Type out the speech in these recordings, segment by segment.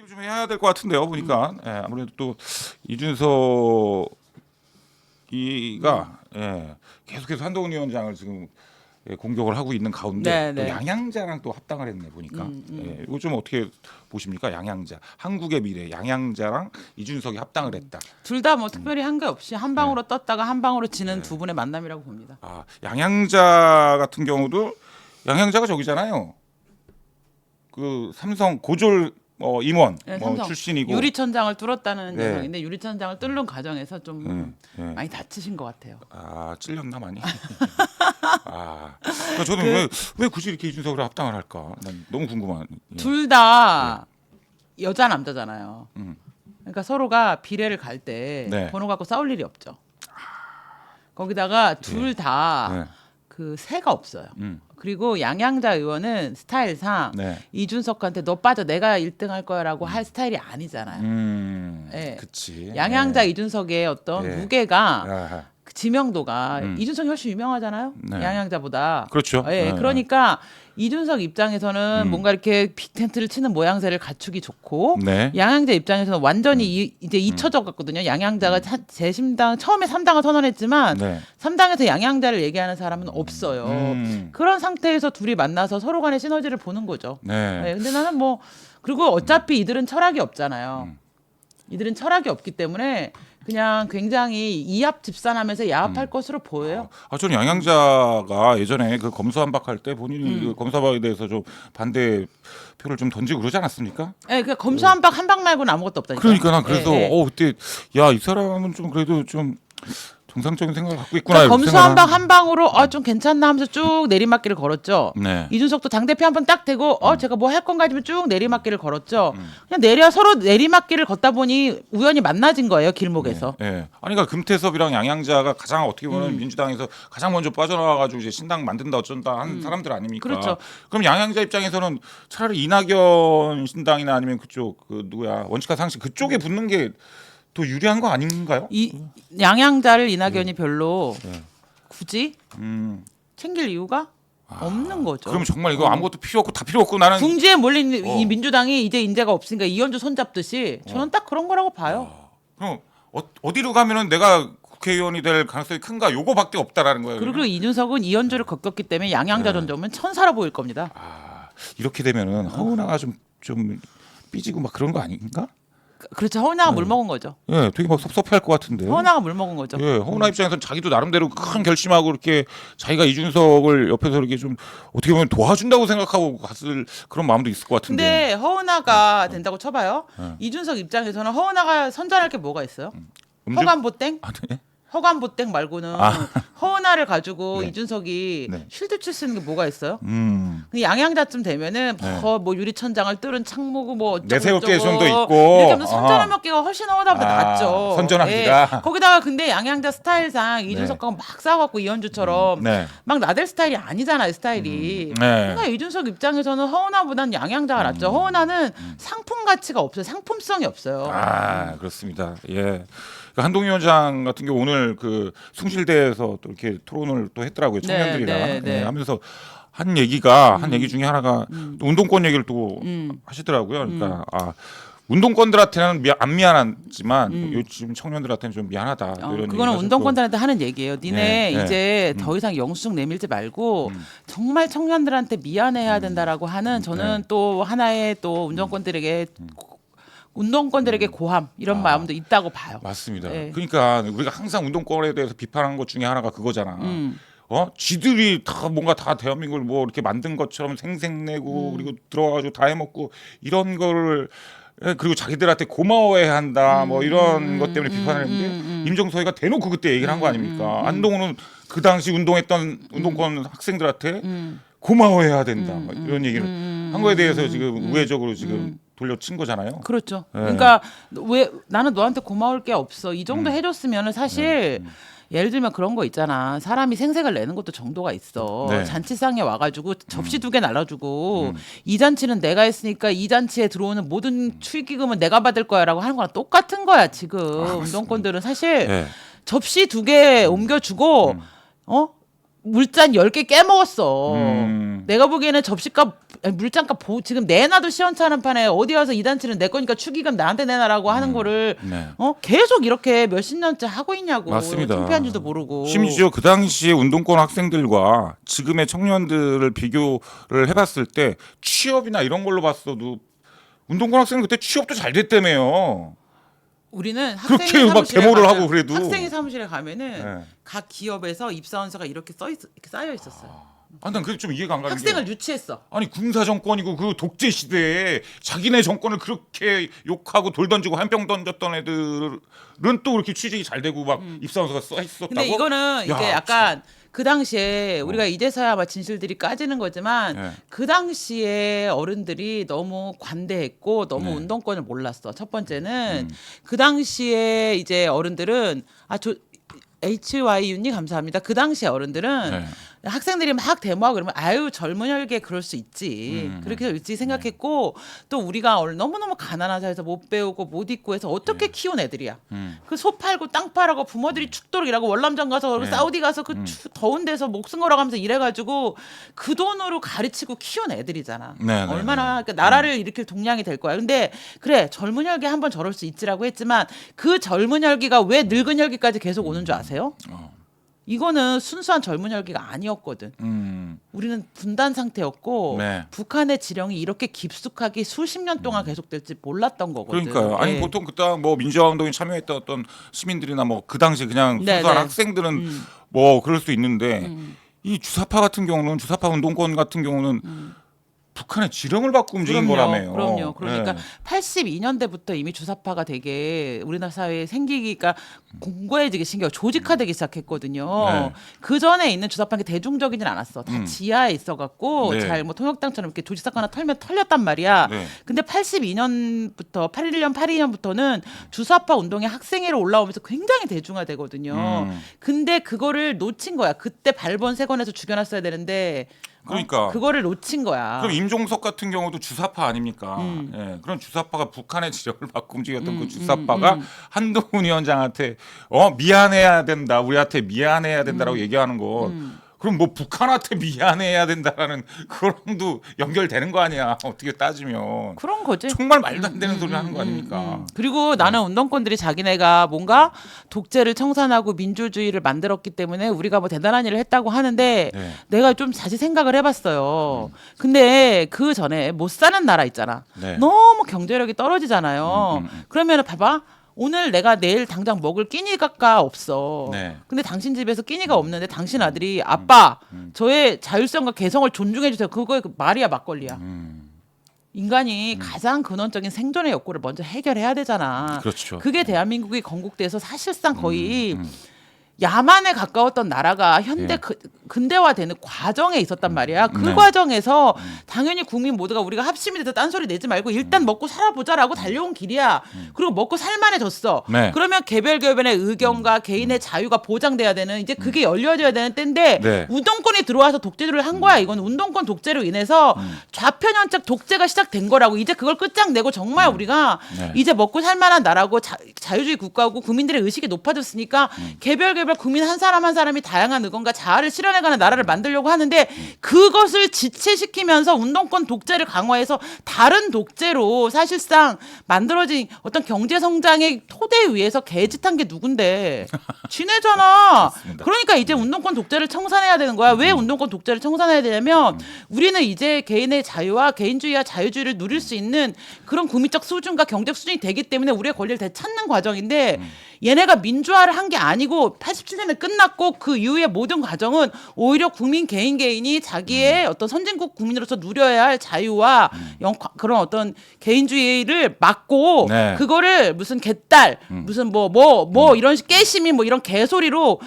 얘기를 좀 해야 될 것 같은데요. 보니까 예, 아무래도 또 이준석이가 계속해서 한동훈 위원장을 지금 공격을 하고 있는 가운데 또 네. 양양자랑 또 합당을 했네 보니까. 이거 좀 어떻게 보십니까? 양양자, 한국의 미래, 양양자랑 이준석이 합당을 했다. 둘 다 뭐 특별히 한 게 없이 한 방으로 떴다가 한 방으로 지는 두 분의 만남이라고 봅니다. 아, 양양자 같은 경우도 양양자가 저기잖아요. 그 삼성 고졸 임원 네, 뭐 삼성 출신이고. 유리천장을 뚫었다는 네. 녀석인데 유리천장을 뚫는 과정에서 좀 네. 많이 다치신 것 같아요. 아 찔렸나 많이. 아 그러니까 저는 왜 굳이 이렇게 이준석을 합당을 할까? 난 너무 궁금한. 예. 둘 다 여자 남자잖아요. 음. 그러니까 서로가 비례를 갈 때 네. 번호 갖고 싸울 일이 없죠. 거기다가 둘 다 네. 그 새가 없어요. 음. 그리고 양양자 의원은 스타일상 네. 이준석한테 너 빠져 내가 1등 할 거야라고 할 스타일이 아니잖아요. 네. 그치. 양양자 이준석의 어떤 네. 무게가 아하. 그 지명도가 이준석이 훨씬 유명하잖아요. 네. 양양자보다. 그렇죠. 예, 네. 그러니까 이준석 입장에서는 뭔가 이렇게 빅 텐트를 치는 모양새를 갖추기 좋고 네. 양양자 입장에서는 완전히 이제 잊혀져 갔거든요. 양양자가 재심당 처음에 3당을 선언했지만 네. 3당에서 양양자를 얘기하는 사람은 없어요. 음. 그런 상태에서 둘이 만나서 서로 간의 시너지를 보는 거죠. 네. 네, 근데 나는 뭐 그리고 어차피 이들은 철학이 없잖아요. 이들은 철학이 없기 때문에 그냥 굉장히 이합 집산하면서 야합할 것으로 보여요. 아, 저는 양양자가 예전에 그 검수한박할 때 본인이 그 검수한박에 대해서 좀 반대 표를 좀 던지고 그러지 않았습니까? 네, 그 검수한박 한 방 말고는 아무것도 없다니까. 그러니까 난 그래서 네, 네. 그때 야 이 사람은 좀 그래도 좀 정상적인 생각을 갖고 있구나. 그러니까 이렇게 검수한박 생각을 한 방으로 좀 괜찮나 하면서 쭉 내리막길을 걸었죠. 네. 이준석도 당대표 한 번 딱 대고 제가 뭐 할 건가 하면 쭉 내리막길을 걸었죠. 그냥 서로 내리막길을 걷다 보니 우연히 만나진 거예요, 길목에서. 예. 아니 그러니까 금태섭이랑 양양자가 가장 어떻게 보면 민주당에서 가장 먼저 빠져나와가지고 이제 신당 만든다 어쩐다 하는 사람들 아닙니까? 그렇죠. 그럼 양양자 입장에서는 차라리 이낙연 신당이나 아니면 그쪽 그 누구야 원칙과 상식 그쪽에 붙는 게 더 유리한 거 아닌가요? 이 양양자를 이낙연이 별로 굳이 음. 챙길 이유가 없는 거죠. 그럼 정말 이거 아무것도 필요 없고 다 필요 없고 나는 궁지에 몰린 이 민주당이 이제 인재가 없으니까 이현주 손잡듯이 저는 딱 그런 거라고 봐요. 그럼 어디로 가면은 내가 국회의원이 될 가능성이 큰가 요거밖에 없다라는 거예요. 그리고 그러면? 이준석은 이현주를 겪었기 때문에 양양자 전적은 천사로 보일 겁니다. 이렇게 되면은 허은하가 좀 삐지고 막 그런 거 아닌가? 그렇죠. 허은하가 물 먹은 거죠. 예, 되게 막 섭섭해할 것 같은데. 허은하가 물 먹은 거죠. 예, 허은하 입장에서는 자기도 나름대로 큰 결심하고 이렇게 자기가 이준석을 옆에서 이렇게 좀 어떻게 보면 도와준다고 생각하고 갔을 그런 마음도 있을 것 같은데. 근데 허은하가 된다고 쳐봐요. 이준석 입장에서는 허은하가 선전할 게 뭐가 있어요? 허간보땡? 아, 네? 허간보땡 말고는 허은하를 가지고 네. 이준석이 네. 쉴드 칠 수 있는 게 뭐가 있어요? 네. 양양자쯤 되면은 뭐 유리천장을 뚫은 창모고 뭐 어쩌고 내세울 게 저쩌고 좀 더 있고. 이렇게 하면 선전한 몇 개가 훨씬 허은하보다 낫죠. 선전하기가. 거기다가 근데 양양자 스타일상 이준석하고 막 싸워갖고 이현주처럼 네. 막 나댈 스타일이 아니잖아요, 스타일이. 네. 그러니까 이준석 입장에서는 허은하보다는 양양자가 낫죠. 허은하는 상품 가치가 없어요. 상품성이 없어요. 아, 그렇습니다. 예. 그 한동희 위원장 같은 경우 오늘 그 숭실대에서 또 이렇게 토론을 또 했더라고요. 청년들이랑 네. 예, 하면서 한 얘기가 한 얘기 중에 하나가 또 운동권 얘기를 또 하시더라고요. 그러니까 운동권들한테는 안 미안하지만 요즘 청년들한테는 좀 미안하다. 이런 그거는 얘기를 하셨고. 운동권들한테 하는 얘기예요. 니네 네, 이제 더 이상 영수증 내밀지 말고 정말 청년들한테 미안해야 된다라고 하는 저는 또 하나의 또 운동권들에게 고함 이런 마음도 있다고 봐요. 맞습니다. 네. 그러니까 우리가 항상 운동권에 대해서 비판하는 것 중에 하나가 그거잖아. 쥐들이 다 뭔가 다 대한민국을 뭐 이렇게 만든 것처럼 생색내고 그리고 들어와가지고 다 해먹고 이런 거를 그리고 자기들한테 고마워해야 한다 뭐 이런 것 때문에 비판을 했는데 임종서이가 대놓고 그때 얘기를 한 거 아닙니까? 한동훈은 그 당시 운동했던 운동권 학생들한테 고마워해야 된다 막 이런 얘기를 한 거에 대해서 지금 우회적으로 지금 돌려친 거잖아요. 그렇죠. 네. 그러니까 왜 나는 너한테 고마울 게 없어. 이 정도 해줬으면은 사실 예를 들면 그런 거 있잖아. 사람이 생색을 내는 것도 정도가 있어. 네. 잔치상에 와가지고 접시 2개 날라주고 이 잔치는 내가 했으니까 이 잔치에 들어오는 모든 축의금은 내가 받을 거야라고 하는 거랑 똑같은 거야 지금. 운동권들은 사실 네. 접시 2개 옮겨주고 물잔 10개 깨먹었어. 내가 보기에는 접시값 아니, 물잔값 지금 내놔도 시원찮은 판에 어디 와서 이단치는 내 거니까 축의금 나한테 내놔라고 하는 거를 네. 계속 이렇게 몇십 년째 하고 있냐고. 맞습니다. 창피한 줄도 모르고. 심지어 그 당시에 운동권 학생들과 지금의 청년들을 비교를 해봤을 때 취업이나 이런 걸로 봤어도 운동권 학생은 그때 취업도 잘 됐다며요. 우리는 그렇게 학생회 막 사무실에 데모를 가면, 하고 그래도. 학생회 사무실에 가면은 네. 각 기업에서 입사원서가 이렇게 이렇게 쌓여 있었어요. 난 그게 좀 이해가 안 가는 게 학생을 유치했어. 아니 군사 정권이고 그 독재 시대에 자기네 정권을 그렇게 욕하고 돌 던지고 한병 던졌던 애들은 또 그렇게 취직이 잘 되고 막 입사원서가 써 있었다고. 근데 이거는 이게 약간 그 당시에 우리가 이제서야 아마 진실들이 까지는 거지만 네. 그 당시에 어른들이 너무 관대했고 너무 네. 운동권을 몰랐어. 첫 번째는 그 당시에 이제 어른들은 HY윤님 감사합니다. 그 당시에 어른들은 네. 학생들이 막 데모하고 그러면 아유 젊은 혈기에 그럴 수 있지 그렇게 일찍 생각했고 또 우리가 너무너무 가난한 사회에서 못 배우고 못 입고 해서 어떻게 키운 애들이야. 그 소 팔고 땅 팔아고 부모들이 죽도록 일하고 월남전 가서 사우디 가서 그 더운 데서 목숨 걸어가면서 일해가지고 그 돈으로 가르치고 키운 애들이잖아. 네, 얼마나 그러니까 나라를 일으킬 동량이 될 거야. 근데 그래 젊은 혈기 한번 저럴 수 있지라고 했지만 그 젊은 혈기가 왜 늙은 혈기까지 계속 오는 줄 아세요? 이거는 순수한 젊은 혈기가 아니었거든. 우리는 분단 상태였고 네. 북한의 지령이 이렇게 깊숙하게 수십 년 동안 계속될지 몰랐던 거거든. 그러니까요. 아니 예. 보통 그때 뭐 민주화 운동에 참여했던 어떤 시민들이나 뭐 그 당시 그냥 네, 순수한 네. 학생들은 뭐 그럴 수 있는데 이 주사파 같은 경우는 주사파 운동권 같은 경우는 북한의 지령을 받고 움직인 거라며요. 그럼요. 그러니까 네. 82년대부터 이미 주사파가 되게 우리나라 사회에 생기기가 공고해지기 신기하고 조직화되기 시작했거든요. 네. 그 전에 있는 주사파는 대중적이진 않았어. 다 지하에 있어갖고 네. 잘 뭐 통역당처럼 이렇게 조직 사건 하나 털면 털렸단 말이야. 네. 근데 82년부터 81년, 82년부터는 주사파 운동이 학생회로 올라오면서 굉장히 대중화되거든요. 근데 그거를 놓친 거야. 그때 발본 세건에서 죽여놨어야 되는데. 그러니까. 그거를 놓친 거야. 그럼 임종석 같은 경우도 주사파 아닙니까? 예, 그런 주사파가 북한의 지령을 받고 움직였던 그 주사파가 한동훈 위원장한테 미안해야 된다, 우리한테 미안해야 된다라고 얘기하는 건 그럼 뭐 북한한테 미안해야 된다라는 그런도 연결되는 거 아니야? 어떻게 따지면 그런 거지. 정말 말도 안 되는 소리 하는 거 아닙니까? 그리고 나는 운동권들이 자기네가 뭔가 독재를 청산하고 민주주의를 만들었기 때문에 우리가 뭐 대단한 일을 했다고 하는데 네. 내가 좀 다시 생각을 해봤어요. 근데 그 전에 못 사는 나라 있잖아. 네. 너무 경제력이 떨어지잖아요. 그러면 봐봐. 오늘 내가 내일 당장 먹을 끼니가 없어. 네. 근데 당신 집에서 끼니가 없는데 당신 아들이 아빠 저의 자율성과 개성을 존중해 주세요. 그거 말이야 막걸리야. 인간이 가장 근원적인 생존의 욕구를 먼저 해결해야 되잖아. 그렇죠. 그게 대한민국이 건국돼서 사실상 거의 야만에 가까웠던 나라가 현대 예. 근대화되는 과정에 있었단 말이야. 그 네. 과정에서 당연히 국민 모두가 우리가 합심이 돼서 딴소리 내지 말고 일단 먹고 살아보자라고 달려온 길이야. 그리고 먹고 살만해졌어. 네. 그러면 개별 개별의 의견과 개인의 자유가 보장돼야 되는 이제 그게 열려져야 되는 때인데 네. 운동권이 들어와서 독재를 한 거야. 이건 운동권 독재로 인해서 좌편향적 독재가 시작된 거라고. 이제 그걸 끝장내고 정말 우리가 네. 이제 먹고 살만한 나라고 자유주의 국가고 국민들의 의식이 높아졌으니까 개별 국민 한 사람 한 사람이 다양한 의견과 자아를 실현해가는 나라를 만들려고 하는데 그것을 지체시키면서 운동권 독재를 강화해서 다른 독재로 사실상 만들어진 어떤 경제 성장의 토대 위에서 개짓한 게 누군데 지네잖아. 그러니까 이제 운동권 독재를 청산해야 되는 거야. 왜 운동권 독재를 청산해야 되냐면 우리는 이제 개인의 자유와 개인주의와 자유주의를 누릴 수 있는 그런 국민적 수준과 경제적 수준이 되기 때문에 우리의 권리를 되찾는 과정인데 얘네가 민주화를 한 게 아니고 87년에 끝났고 그 이후의 모든 과정은 오히려 국민 개인이 자기의 어떤 선진국 국민으로서 누려야 할 자유와 그런 어떤 개인주의를 막고 네. 그거를 무슨 개딸 무슨 뭐 이런 깨심이 뭐 이런 개소리로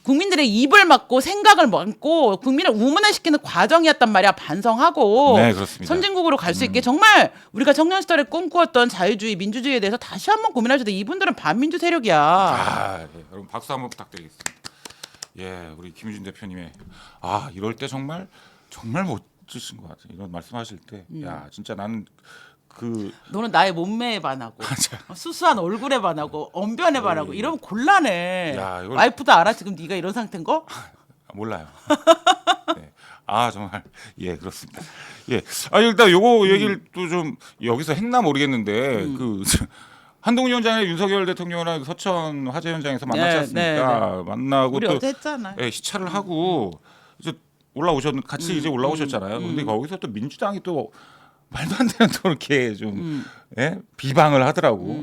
국민들의 입을 막고 생각을 막고 국민을 우문화시키는 과정이었단 말이야. 반성하고 네, 그렇습니다. 선진국으로 갈 수 있게 정말 우리가 청년 시절에 꿈꾸었던 자유주의 민주주의에 대해서 다시 한번 고민하셔야 돼. 이분들은 반민주 세력이야. 네. 여러분 박수 한번 부탁드리겠습니다. 예, 우리 김유진 대표님의 이럴 때 정말 멋지신 것 같아요. 이런 말씀하실 때, 야 진짜 나는 너는 나의 몸매에 반하고 수수한 얼굴에 반하고 언변에 반하고 이러면 곤란해. 야, 이걸- 와이프도 알아 지금 네가 이런 상태인 거? 몰라요. 네. 아 정말 예 그렇습니다. 예. 아 일단 요거 얘기를 또 좀 여기서 했나 모르겠는데 그 한동훈 위원장이 윤석열 대통령이랑 서천 화재 현장에서 만났지 않습니까? 만나고 우리 또 어제 했잖아요. 예, 시찰을 하고 이제 같이 이제 올라오셨잖아요. 근데 거기서 또 민주당이 또 말도 안 되는 또 이렇게 좀 예? 비방을 하더라고.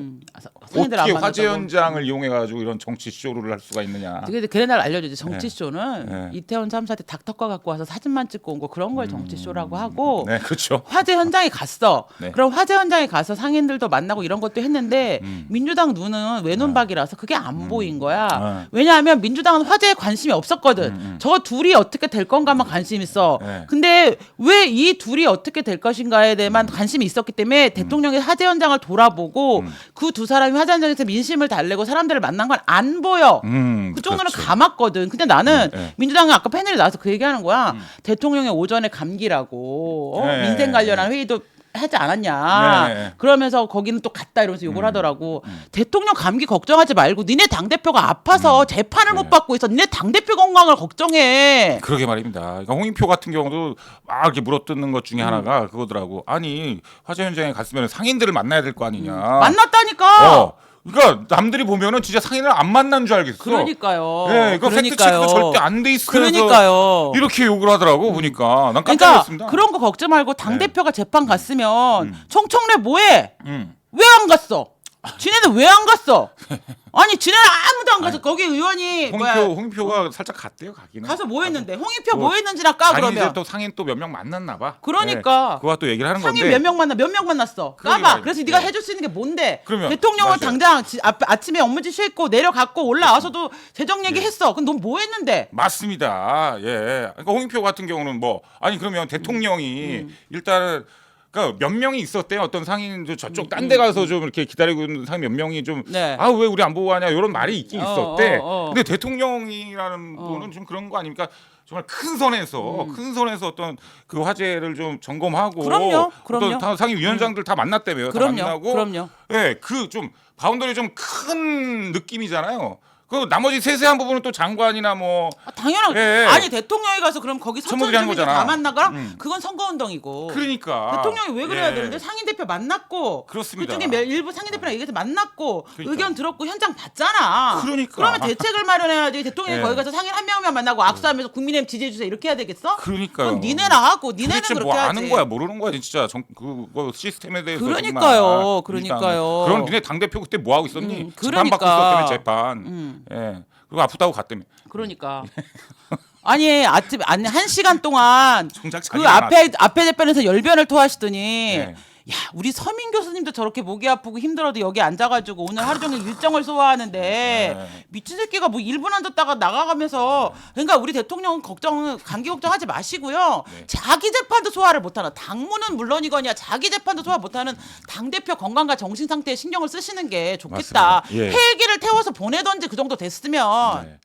상인들 안 어떻게 화재 만났다고. 현장을 이용해 가지고 이런 정치 쇼를 할 수가 있느냐. 근데 그날 알려주지 정치쇼는 네. 이태원 참사 때 닥터과 갖고 와서 사진만 찍고 온 거 그런 걸 정치쇼라고 하고 네, 그렇죠. 화재 현장에 갔어. 네. 그럼 화재 현장에 가서 상인들도 만나고 이런 것도 했는데 민주당 눈은 외눈박이라서 그게 안 보인 거야. 왜냐하면 민주당은 화재에 관심이 없었거든. 저 둘이 어떻게 될 건가만 관심 있어. 네. 근데 왜 이 둘이 어떻게 될 것인가에 대해만 관심이 있었기 때문에 대통령이 화재 현장을 돌아보고 그 두 사람이 화재 현장에서 민심을 달래고 사람들을 만난 건 안 보여. 그쪽 눈을 그렇죠. 감았거든. 근데 나는 네. 민주당은 아까 패널에 나와서 그 얘기하는 거야. 대통령의 오전에 감기라고 네. 민생 관련한 회의도 하지 않았냐. 네. 그러면서 거기는 또 갔다 이러면서 욕을 하더라고. 대통령 감기 걱정하지 말고 니네 당대표가 아파서 재판을 못 받고 있어. 니네 당대표 건강을 걱정해. 그러게 말입니다. 그러니까 홍익표 같은 경우도 막 이렇게 물어뜯는 것 중에 하나가 그거더라고. 아니 화재 현장에 갔으면 상인들을 만나야 될 거 아니냐. 만났다니까. 그러니까 남들이 보면은 진짜 상인을 안 만난 줄 알겠어. 그러니까요. 예, 이거 팩트 체크가 절대 안 돼 있어서 그러니까요. 이렇게 욕을 하더라고 보니까 난 깜짝 그러니까 놀랐습니다. 그런 거 걱정 말고 당 대표가 재판 갔으면 청청래 뭐해? 음. 왜 안 갔어? 지네는 왜 안 갔어? 아니 지네는 아무도 안 갔어. 거기 의원이 홍익표가 살짝 갔대요 가기는. 가서 뭐 했는데? 홍익표 뭐, 뭐 했는지나 까 아니 이제 그러면. 또 상인 또 몇 명 만났나 봐. 그러니까. 네, 그와 또 얘기를 하는 상인 건데. 몇 명 만났어. 그러게 까봐. 말이야. 그래서 네가 네. 해줄 수 있는 게 뭔데? 그러면, 대통령은 맞아요. 당장 아침에 업무지 싣고 내려갔고 올라와서도 재정 얘기했어. 그럼 넌 뭐 했는데? 맞습니다. 예. 그러니까 홍익표 같은 경우는 뭐 아니 그러면 대통령이 일단은 그러니까 몇 명이 있었대요. 어떤 상인도 저쪽 딴 데 가서 좀 이렇게 기다리고 있는 상인 몇 명이 좀 네. 아 왜 우리 안 보고 가냐 이런 말이 있긴 있었대. 어. 근데 대통령이라는 분은 좀 그런 거 아닙니까? 정말 큰 선에서 어떤 그 화제를 좀 점검하고 그럼요. 어떤 다 상임위원장들 다 만났다며요. 다 만나고 그럼요. 예, 그 좀 바운더리 좀 큰 느낌이잖아요. 그 나머지 세세한 부분은 또 장관이나 뭐 당연하게. 예. 아니 대통령이 가서 그럼 거기 전무들이 하는 서천 주민들 거잖아. 다 만나가? 그건 선거운동이고. 그러니까 대통령이 왜 그래야 예. 되는데 상인 대표 만났고 그렇습니다. 그쪽에 일부 상인 대표랑 얘기해서 만났고 그러니까. 의견 들었고 현장 봤잖아. 그러니까. 그러면 대책을 마련해야지. 대통령이 예. 거기 가서 상인 한 명만 만나고 악수하면서 국민의힘 지지해 주세요 이렇게 해야 되겠어? 그러니까요. 그럼 니네나 하고 니네는 도대체 그렇게 뭐 하지. 아는 거야 모르는 거야 진짜 그거 시스템에 대해서 그러니까요. 정말. 그러니까요. 그럼 니네 당 대표 그때 뭐 하고 있었니? 그러니까. 재판 받고 있었다며 재판. 예. 그리고 아프다고 갔다며. 그러니까. 아니 아침 한 시간 동안 정작 그 자기가 앞에 대변에서 열변을 토하시더니 네. 야 우리 서민 교수님도 저렇게 목이 아프고 힘들어도 여기 앉아가지고 오늘 하루 종일 일정을 소화하는데 네. 미친 새끼가 뭐 1분 앉았다가 나가가면서 그러니까 우리 대통령은 감기 걱정하지 마시고요. 네. 자기 재판도 소화를 못하는 당무는 물론이거니와 자기 재판도 소화 못하는 당 대표 건강과 정신 상태에 신경을 쓰시는 게 좋겠다. 맞습니다. 예. 헬기를 태워서 보내던지 그 정도 됐으면. 네.